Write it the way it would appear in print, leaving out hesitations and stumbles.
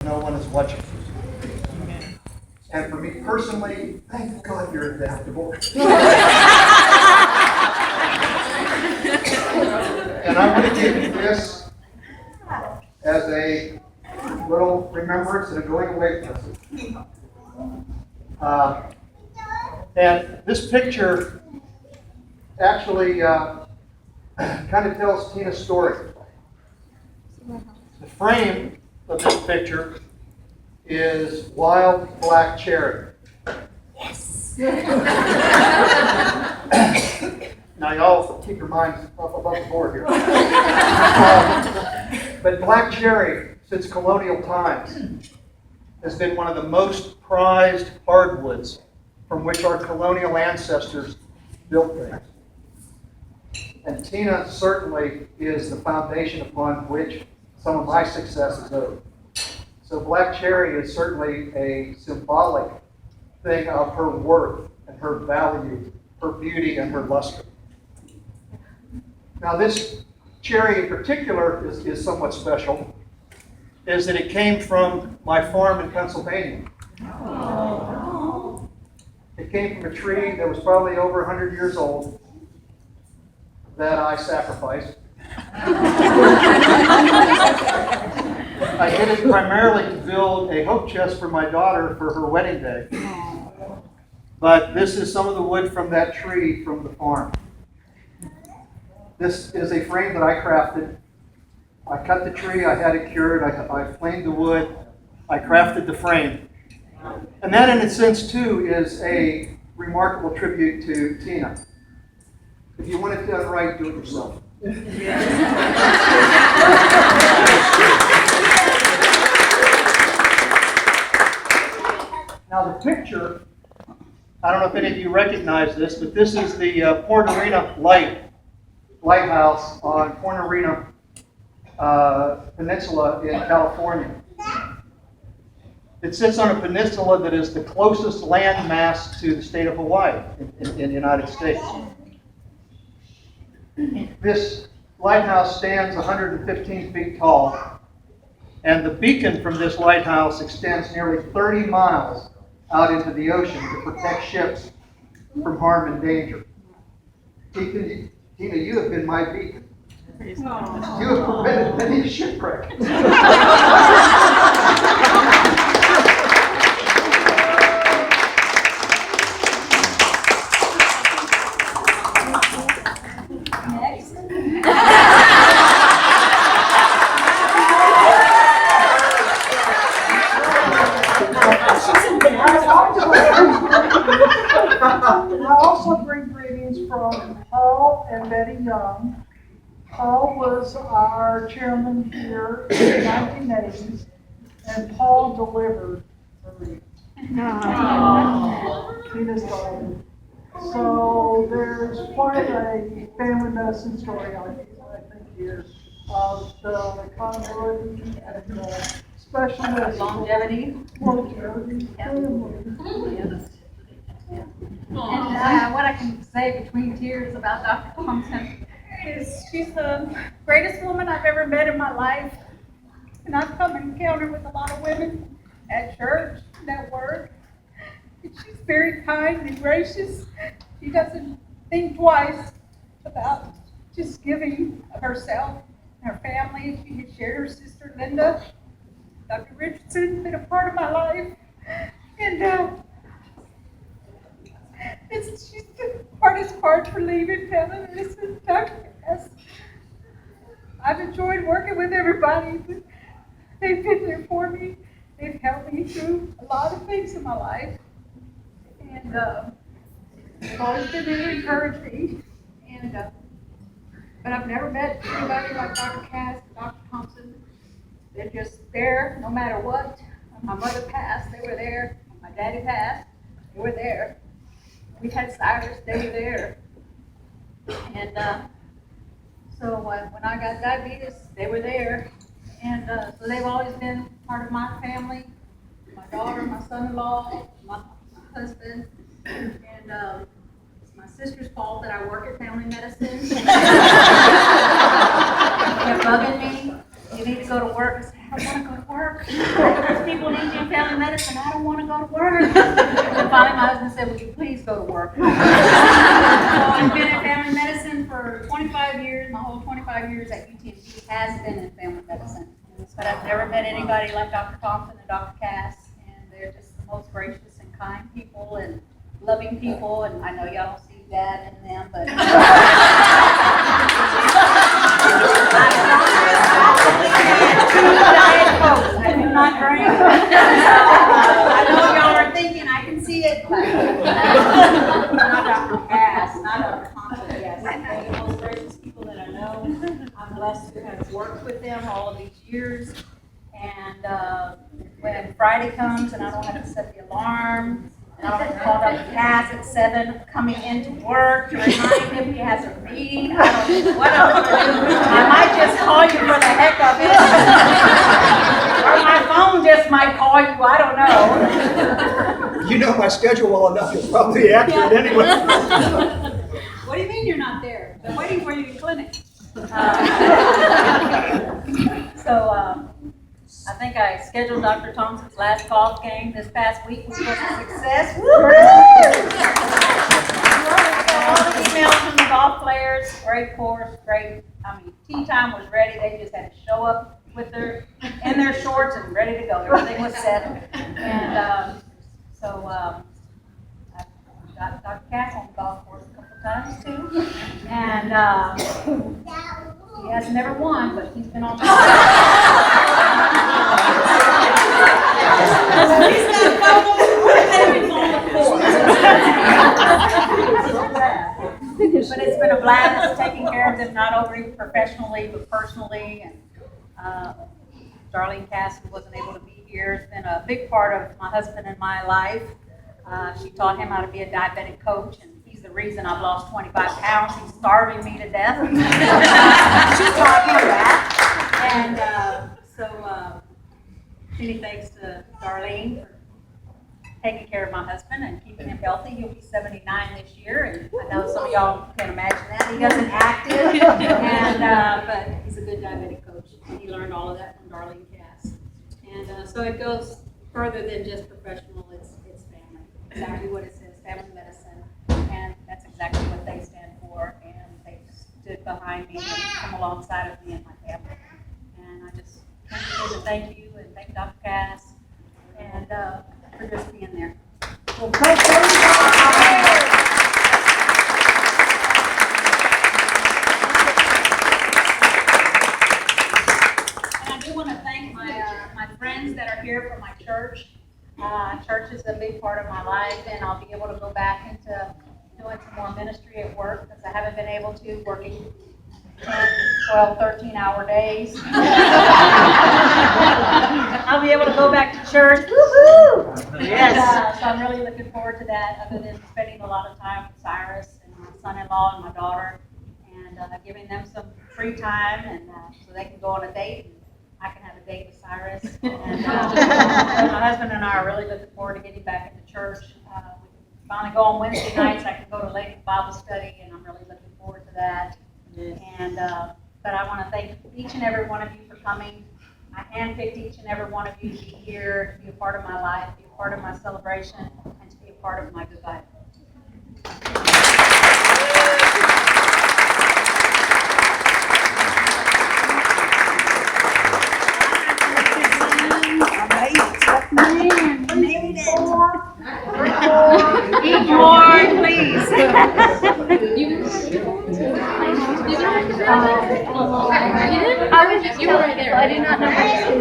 no one is watching. And for me personally, thank God you're adaptable. And I want to give you this as a little remembrance and a going away present. And this picture actually kind of tells Tina's story. The frame of this picture is wild black cherry. Yes. Now y'all keep your minds up above the board here. But black cherry, since colonial times, has been one of the most prized hardwoods from which our colonial ancestors built things. And Tina certainly is the foundation upon which some of my success is owed. So black cherry is certainly a symbolic thing of her worth and her value, her beauty and her luster. Now this cherry in particular is somewhat special, is that it came from my farm in Pennsylvania. Oh. It came from a tree that was probably over 100 years old that I sacrificed. I did it primarily to build a hope chest for my daughter for her wedding day. But this is some of the wood from that tree from the farm. This is a frame that I crafted. I cut the tree, I had it cured, I planed the wood, I crafted the frame. And that in a sense too is a remarkable tribute to Tina. If you want it done right, do it yourself. Now the picture, I don't know if any of you recognize this, but this is the Pornorina lighthouse on Pornorina Peninsula in California. It sits on a peninsula that is the closest land mass to the state of Hawaii in the United States. This lighthouse stands 115 feet tall, and the beacon from this lighthouse extends nearly 30 miles out into the ocean to protect ships from harm and danger. Tina, you have been my beacon. You have prevented many shipwrecks. I also bring greetings from Paul and Betty Young. Paul was our chairman here in the 1980s, and Paul delivered Marie. Tina's daughter. So there's quite a family medicine story, I think here, of the continuity and the specialness. Longevity. And what I can say between tears about Dr. Thompson is she's the greatest woman I've ever met in my life. And I've come and encountered with a lot of women at church and at work. And she's very kind and gracious. She doesn't think twice about just giving of herself and her family. She has shared her sister Linda. Dr. Richardson been a part of my life. And she's the hardest part for leaving heaven. Is Dr. S. I've enjoyed working with everybody. They've been there for me. They've helped me through a lot of things in my life. And they've always been there to encourage me. And but I've never met anybody like Dr. Cass and Dr. Thompson. They're just there no matter what. When my mother passed, they were there. When my daddy passed, they were there. We had Cyrus, they were there. And so when I got diabetes, they were there. And so they've always been part of my family, my daughter, my son-in-law, my husband. And it's my sister's fault that I work at family medicine. They're bugging me. You need to go to work. I said, I want to go to work. Those people need you in family medicine. I don't want to go to work. And finally, my husband said, would you please go to work? So I've been in family medicine for 25 years. My whole 25 years at UTMB has been in family medicine. But I've never met anybody like Dr. Thompson and Dr. Cass. And they're just the most gracious and kind people and loving people. And I know y'all don't see Dad in them, but I do not drink. I know y'all are thinking, I can see it, but not Dr. Cass, not Dr. Thompson, yes. They're the most gracious people that I know. I'm blessed to have worked with them all of these years. And when Friday comes and I don't have to set the alarm, and I don't have to call Dr. Cass at 7 coming into work to remind him he has a meeting. I don't know what I'm going to do. I might just call you for the heck of it. Or my phone just might call you. I don't know. You know my schedule well enough, it's probably accurate anyway. What do you mean you're not there? They're waiting for you in clinic. I think I scheduled Dr. Thompson's last golf game this past week, which was a success. Woo-hoo! All the emails from the golf players, great course, great. Tee time was ready. They just had to show up with in their shorts and ready to go. Everything was set. And I got Dr. Cass on the golf course a couple times too. And he has never won, but he's been on the But it's been a blast taking care of them, not only professionally, but personally. And Darlene Cass, who wasn't able to be here, has been a big part of my husband and my life. She taught him how to be a diabetic coach, and he's the reason I've lost 25 pounds. He's starving me to death. She taught him that. And many thanks to Darlene for taking care of my husband and keeping him healthy. He'll be 79 this year, and I know some of y'all can imagine that. He doesn't act it, but he's a good diabetic coach, and he learned all of that from Darlene Cass. And so it goes further than just professional. It's family. Exactly what it says, family medicine, and that's exactly what they stand for. And they stood behind me and come alongside of me and my family. And I just want to thank you and thank Dr. Cass and for just being there. Well, thank you. And I do want to thank my friends that are here from my church. Church is a big part of my life, and I'll be able to go back into doing some more ministry at work because I haven't been able to, working 10, 12, 13-hour days. I'll be able to go back to church. Woo-hoo! Yes. So I'm really looking forward to that, other than spending a lot of time with Cyrus and my son-in-law and my daughter, and giving them some free time, and so they can go on a date. And I can have a date with Cyrus. And my husband and I are really looking forward to getting back into church. We can finally go on Wednesday nights. I can go to ladies' Bible study, and I'm really looking forward to that. And but I want to thank each and every one of you for coming. I handpicked each and every one of you to be here, to be a part of my life, be a part of my celebration, and to be a part of my goodbye. Eat more, please. You were right there. I did not know.